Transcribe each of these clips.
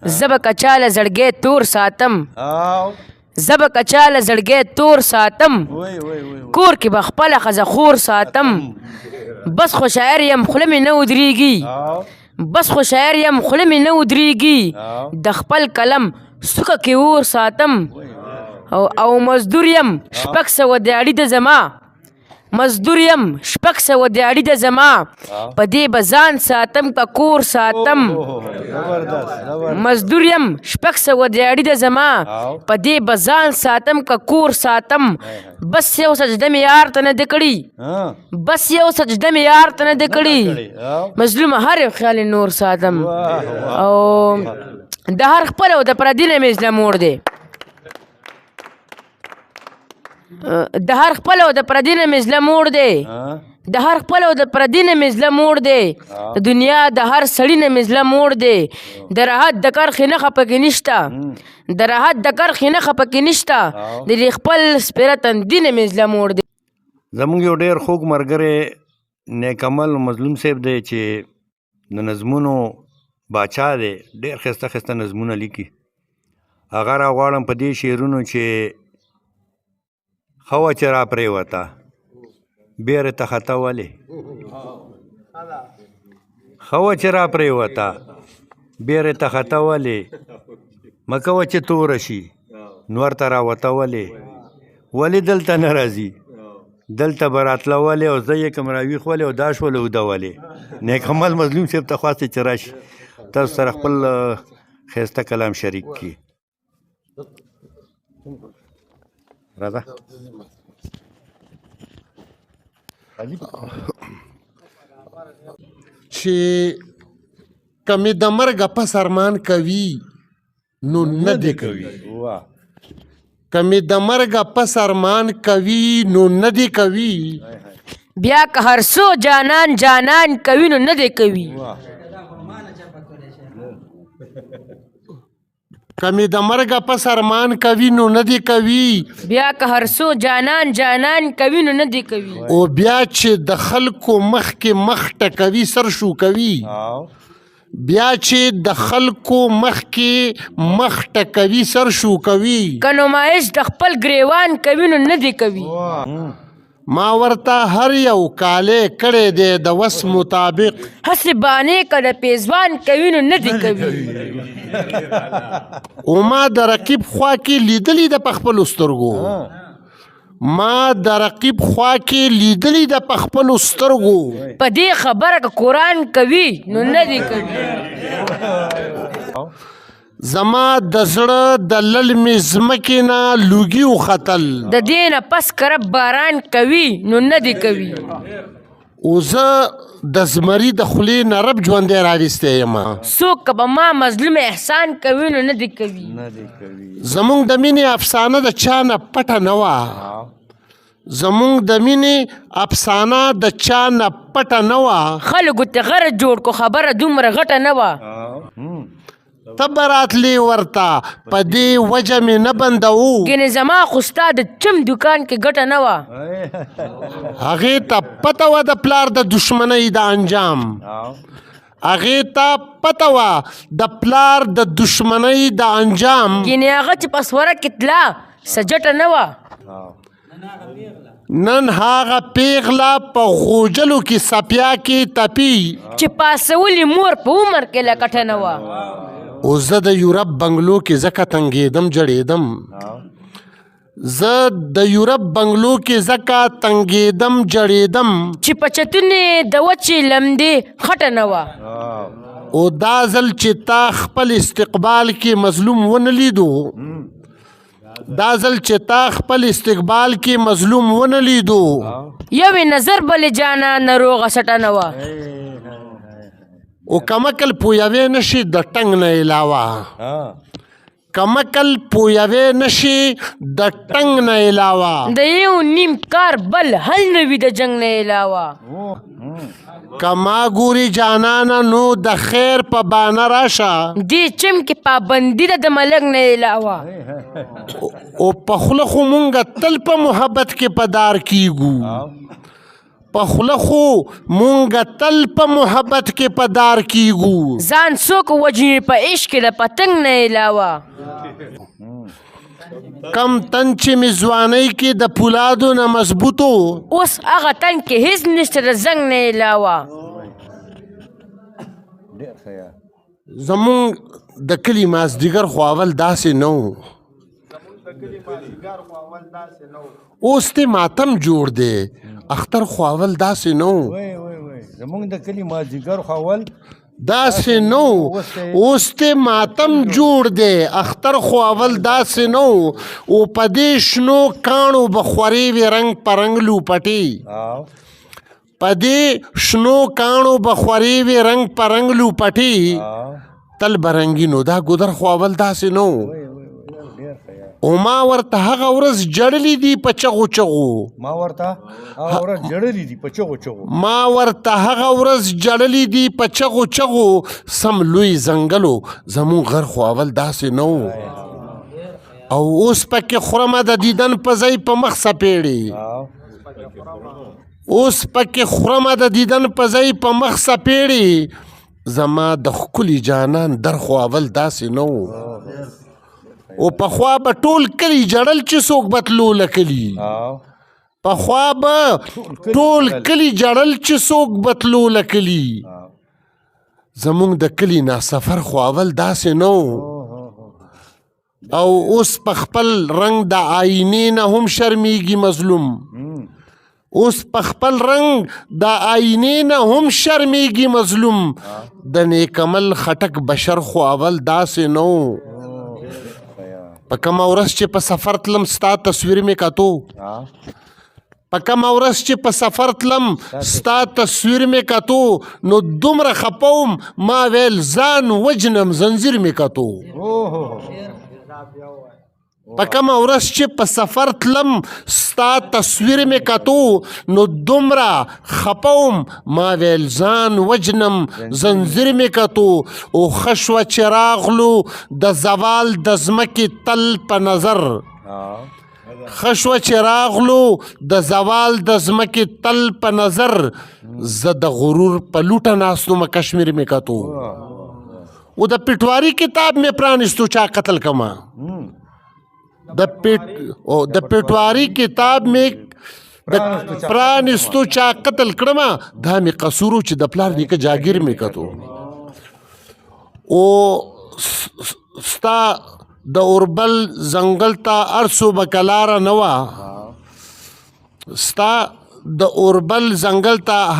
زب کچاله زړګی تور ساتم زب کچاله زړګی تور ساتم کور کې به خپله ښځه خور ساتم بس خو شاعر یم خوله مې نه ودرېږي بس خو شاعر یم خوله مې نه ودرېږي د خپل قلم سوکه کې اور ساتم او مزدور یم شپږ سوه دیاړي د زما مزدور یم شپږ سوه دیاړي د زما په دې به ځان ساتم که کور ساتم مزدور یم شپږ سوه دیاړي د زما په دې به ځان ساتم که کور ساتم بس یو سجده مې یار ته نه ده کړي بس یو سجده مې یار ته نه ده کړي مظلوم هر یو خیال نور ساتم او د هر خپل او د پردي نه مې زړه موړ دی د هر خپل او د پردي نه مې زړه موړ دی د هر خپل او د پردي نه مې زړه موړ دی د دنیا د هر سړي نه مې زړه موړ دی د راحت د کرښې نښه پکې نشته د راحت د کرښې نښه پکې نشته د دې خپل سپېره تندي نه مې زړه موړ دی زموږ یو ډېر خوږ ملګری نیک عمل مظلوم صاحب دی چې د نظمونو باچا دی ډېر ښایسته ښایسته نظمونه لیکي هغه راغواړم په دې شعرونو چې ښه وه چې را پرېوته بیرې ته خطه ولې ښه وه چې را پرېوته بیرې ته خطه ولې مه کوه چې توره شي نور ته راوته ولې دلته نه راځي دلته به راتله ولې او زه یې کم راویښ ولې او دا شوله اوده ولې نیک عمل مظلوم صاحب ته خواستې چې راشي تاسو سره خپل ښایسته کلام شریک کړي راځه چې کمې د مرګه پس ارمان کوي نو نه دې کوي کمې د مرګه پس ارمان کوي نو نه دې کوي بیا که هر څو جانان جانان کوي نو نه دې کوي کمې د مرګه پس ارمان کوي نو نه دې کوي بیا که هر څو جانان جانان کوي نو نه دې کوي او بیا چې د خلکو مخ کې مخ ټکوي سر شو کوي بیا چې د خلکو مخ کې مخ ټکوي سر شو کوي که نمایش د خپل ګریوان کوي نو نه دې کوي ما ورته هر یو کالی کړی دی د وس مطابق هسې بانې که د پیزوان کوي نو نه دې کوي او ما د رقیب خوا کې لیدلی د په خپلو سترګو ما د رقیب خوا کې لیدلی د په خپلو سترګو په دې خبره که قرآن کوي نو نه دې کوي زما د زړه د للمې ځمکې نه لوګي وختل د دې نه پس که رب باران کوي نو نه دې کوي او زه د زمري د خولې نه رب ژوندی راویستی یم څوک که به ما مظلوم احسان کوي نو نه دې کوي زمونږ د مینې افسانه د چا نه پټه نه وه زمونږ د مینې افسانه د چا نه پټه نه وه خلکو ته غره جوړ کو خبره دومره غټه نه وه ته به راتلې ورته په دې وجه مې نه بندوو ګنې زما خو ستا د چم دوکان کې ګټه نه وه هغې ته پته وه د پلار د دشمنۍ د انجام هغې ته پته وه د پلار د دشمنۍ د انجام ګنې هغه چې په سوره کې تله څه جټه نه وه نن هغه پیغله په غوجلو کې سپیا کې تپي چې پاسولې مور په عمر کې له کټه نه وه او زه د یورپ بنګلو کې ځکه تنګېدم جړېدم زه د یورپ بنګلو کې ځکه تنګېدم جړېدم چې په چتونې د وچې لمدې خټه نه وه او دا ځل چې تا خپل استقبال کې مظلوم ونه لیدو دا ځل چې تا خپل استقبال کې مظلوم ونه لیدو یوې نظر بلې جانا نروغه سټه نه وه او کمکل پویوې نشي د ټنګ نه علاوه کمکل پویوې نشي د ټنګ نه علاوه د یو نیم کار بل حل نه وي د جنګ نه علاوه کما ګوري جانانا نو د خیر په بانه راشه دې چم کې پابندي ده د ملک نه علاوه او په خوله خو مونږ تل په محبت کې پدار کیږو په خوله خو مونږ تل په محبت کې پدار کیږو. ځان څوک وجني په عشق د پتنګ نه علاوه. کم تن چې مې ځوانۍ کې د پولادو نه مضبوطو اوس هغه تن کې هیڅ نشته د زنګ نه علاوه. زمونږ د کلي مازدیګر خو اول داسې نه و. اوس ته ماتم جوړ دی، اختر خو اول داسې نه و. زمونږ د کلي مازدیګر خو اول داسې نه و. اوس ته ماتم جوړ دی، اختر خو اول داسې نه و. او په دې شنو کاڼو به خورې وې رنګ په رنګ لوپټې. په دې شنو کاڼو به خورې وې رنګ په رنګ لوپټې. تل به رنګینو دا ګودر خو اول داسې نه و. او ما ورته هغه ورځ جړلې دي په چغو چغو. ما ورته هغه ورځ جړلې دي په چغو چغو. سم لوی ځنګلو زمون غر خو اول داسې نه و. او اوس پکې خورمه د دیدن په ځای په مخ سپېړې. زما د ښکلي جانان در خو اول داسې نه و. او پخوا به ټول کلی جړل چې څوک به تلو لکلي. زمونږ د کلي ناسفر خو اول داسې نه و. او اوس په خپل رنګ د آینې نه هم شرمیږي مظلوم. د نیکمل خټک بشر خو اول داسې نه و. په کومه ورځ چې په سفر تلم ستا تصویر مې کتو. نو دومره خپوم ما ویل ځان وجنم زنځیر مې کتو. په کومه ورځ چې په سفر تلم ستا تصویر مې کتو. نو دومره خپوم ما ویل ځان وجنم زنځیر مې کتو. او ښه شوه چې راغلو د زوال د ځمکې تل په نظر. زه د غرور په لوټه ناستومه کشمیر مې کتو. او د پټواري کتاب مې پرانستو چا قتل کما. د پټواري کتاب مې پرانستو چا قتل کړما. دا مې قصورو چې د پلار نیکه جاګیر مې کتو. او ستا د اوربل ځنګل ته ارسو بکلاره نه وه.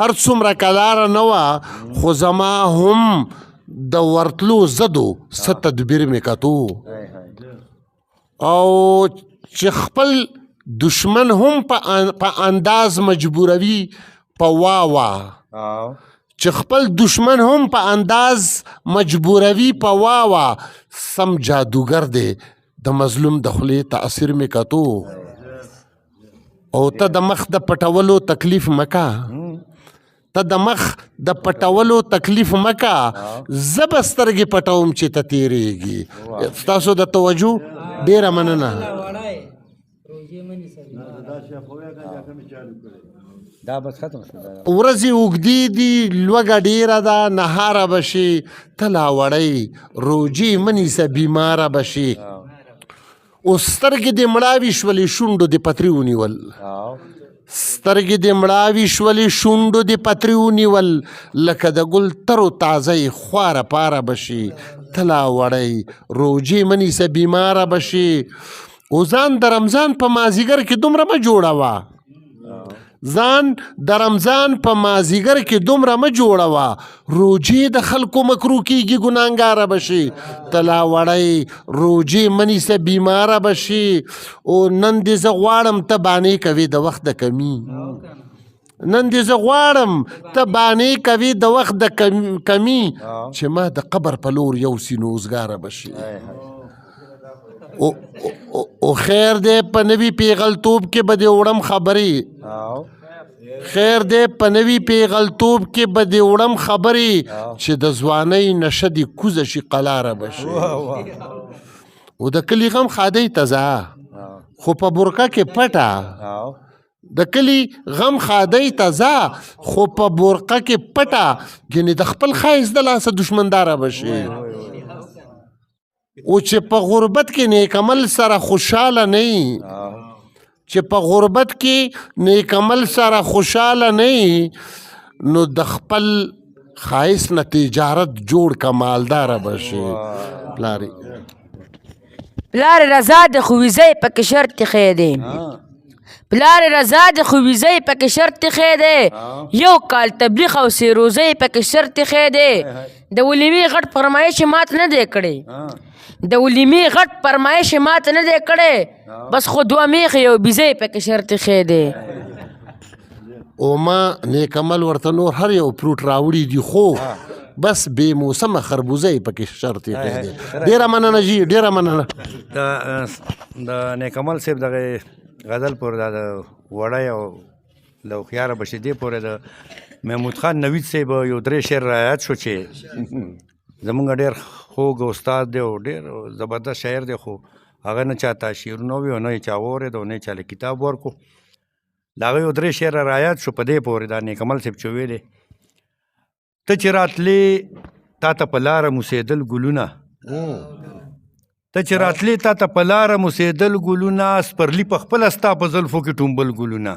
هر څومره کلاره نه وه. خو زما هم د ورتلو زدو څه تدبیر مې کتو. او چې خپل دشمن هم په انداز مجبوروي په واوا. سم جادوگر دی د مظلوم د خولې تأثیر مې کتو. او ته د مخ د پټولو تکلیف مکا. زه به سترګې پټوم چې ته تېرېږي. ستاسو د توجه ډېره مننه. ورځې اوږدې دي، لوږه ډېره ده، نهاره به شي. ته لا وړی روجې مه نیسه بیماره به شي. او سترګې دې مړاوي شولې شونډو دې پتري ونیول. لکه د ګل ترو تازه خواره پاره به شي. ته لا وړی روجې مه نیسه بیماره به شي. او ځان د رمضان په مازدیګر کې دومره مه جوړوه. روجې د خلکو مکرو کېږي ګناهګاره به شي. ته لا وړی روجې مه نیسه بیماره به شي. او نن دې زه غواړم ته بانې کوې د وخت د کمي. چې ما د قبر په لور یو سینوزګاره به شي. او خیر دی په نوي پیغلتوب کې به دې وړم خبرې. چې د ځوانۍ نشه دې کوزه شي قلاره به شي. او د کلي غم خادۍ ته ځه، خو په برکه کې پټه. د کلي غم خادۍ ته ځه خو په بورقه کې پټه ګنې د خپل ښایست د لاسه دشمنداره به شي او چې په غربت کې نیک عمل سره خوشحاله نه یي چې په غربت کې نیک عمل سره خوشحاله نه یي نو د خپل ښایست نه تجارت جوړ که مالداره به شي پلارې پلار رضا د خویزۍ پکې شرط ایښی دی پلار رضا د خویزۍ پکې شرط ایښی دی یو کال تبلیغ او سیروزۍ پکې شرط ایښی دی د ولیمې غټ فرمایش یې مات نه دی کړی د ولیمې غټ فرمایش یې مات نه دی کړی بس خو دوه میخې یو بیزۍ پکې شرط ایښی دی او ما نیک عمل ورته نور هر یو فروټ راوړي دي خو بس بې موسمه خربوزه یې پکې شرط ایښی دی ډېره مننه جي ډېره مننه د نیک عمل صاحب دغه غزل پورې دا د وړی او له هوښیاره به شیدې پورې د محمود خان نوید صاحب یو 3 شعر رعایت شو چې زمونږ ډېر خوږ استاد دی او ډېر زبردست شاعر دی خو هغه نه چاته شعرونه وي او نه یې چا واورېد او نه یې چاله کتاب ورکړو د هغه یو 3 شعر رعایت شو په دې پورې دا نیک عمل صاحب چې ویلې ته چې راتلې تا ته په لاره موسېدل ګلونه ته چې راتلې تا ته په لاره موسېدل ګلونه سپرلي په خپله ستا په زلفو کې ټومبل ګلونه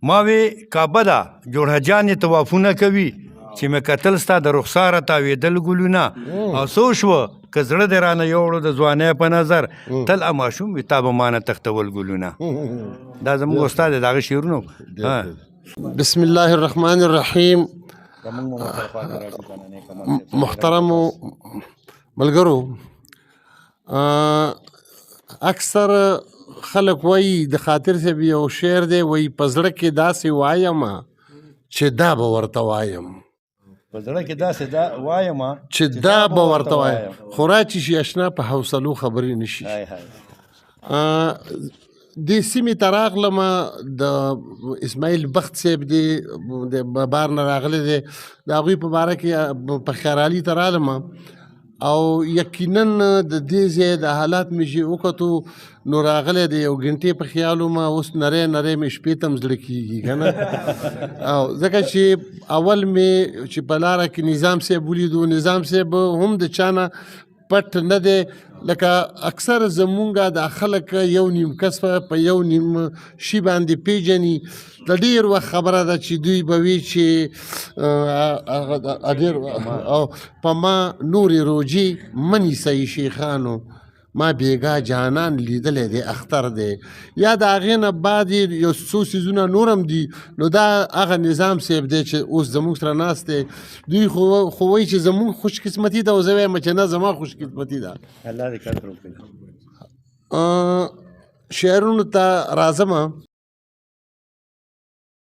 ما وې کعبه ده جوړه جانې طوافونه کوي چې مې کتل ستا د رخساره تاوېدل ګلونه او څو شوه که زړه دې رانه یوړو د ځوانۍ په نظر تل اماشوم وي تا به مانه تختول ګلونه دا زموږ استاد دی د هغه شعرونه بسم الله الرحمن الرحیم محترمو ملګرو اکثر خلک وایي د خاطر صاحب یو شعر دی وایي په زړه کې داسې وایم چې دا به ورته وایم په زړه کې داسې دا وایم چې دا به ورته وایم خو راچې شي اشنا په حوصلو خبرې نشي دې سیمې ته راغلم د اسماعیل بخت صاحب دی د بار نه راغلی دی د هغوی په باره کې په خیرالي ته رالم او یقینا د دې ځای د حالات مې چې وکتو نو راغلی د یو ګنټې په خیال وم اوس نری نری مې شپې ته م زړه کېږي که نه او ځکه چې اول مې چې په لاره کې نظام صاحب ولیدو نظام صاحب هم د چا نه پټ نه دی لکه اکثر زمونږ دا خلک یو نیم کس په یو نیم شي باندې پیژني د ډېر وخت خبره ده چې دوی به وي چې او په ما نورې روجې مه نیسئ شیخانو ما بیګا جانان لیدلی دی اختر دی یا د هغې نه بعد یو څو څیزونه نور هم دي نو دا هغه نظام صاحب دی چې اوس زموږ سره ناست دی دوی خو وایي چې زموږ خوش قسمتي ده او زه وایم چې نه زما خوش قسمتي ده الله دې کار وکړي شعرونو ته راځم